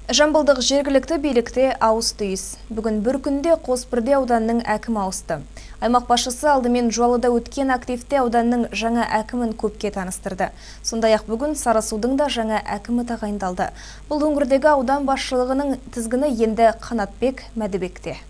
Жамбылдық жергілікті билікте ауыз түйіс. Бүгін бір күнде Қосбірде ауданның әкімі ауысты. Аймақ басшысы алдымен Жуалыда өткен активте ауданның жаңа әкімін көпке таныстырды. Сондай-ақ бүгін Сарысудың да жаңа әкімі тағайындалды. Бұл өңірдегі аудан басшылығының тізгіні енді Қанатбек Мәдібекте.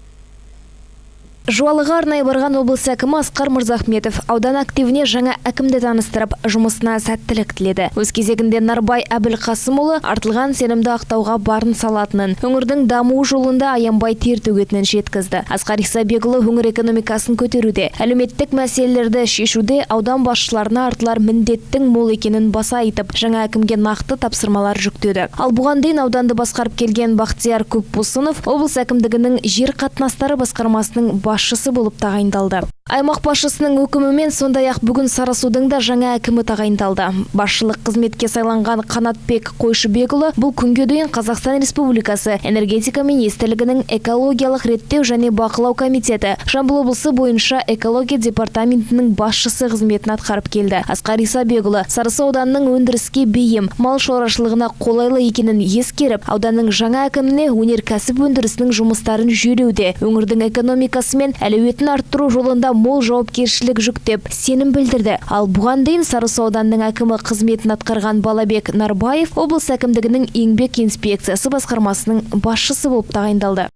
Жуалыға арнайы барған облыс әкімі Асқар Мырзахметов аудан активіне жаңа әкімді таныстырып, жұмысына сәттілік тіледі. Өз кезегінде Нарбай Әбілқасымұлы артылған сенімді ақтауға барын салатынын, өңірдің дамуы жолында аянбай тер төгетінін жеткізді. Асқар Исабекұлы өңір экономикасын көтеруде, әлеуметтік мәселелерді шешуде аудан басшыларына артылар міндеттің мол екенін баса айтып, жаңа әкімге нақты тапсырмалар жүктеді. Ал бұған дейін ауданды басқарып келген Бақтияр Көпбосынов облыс әкімдігінің жер қатынастары басқармасының басшысы болып тағайындалды. Аймақ басшысының өкімімен сондай-ақ бүгін Сарысудың да жаңа әкімі тағайындалды. Басшылық қызметке сайланған Қанатбек Қойшыбекұлы бұл күнге дейін Қазақстан Республикасы энергетика министрлігінің экологиялық реттеу және бақылау комитеті Жамбыл облысы бойынша экология департаментінің басшысы қызметін атқарып келді. Асқар Исабекұлы Сарысу ауданының өндіріске бейім, мал шаруашылығына қолайлы екенін ескеріп, ауданның жаңа әкіміне өнеркәсіп өндірісінің жұмыстарын жүйелеуде, өңірдің экономикасы мен әлеуетін арттыру жолында мол жауапкершілік жүктеп сенім білдірді. Ал бұған дейін Сарысу ауданының әкімі қызметін атқарған Балабек Нарбаев облыс әкімдігінің еңбек инспекциясы басқармасының басшысы болып тағайындалды.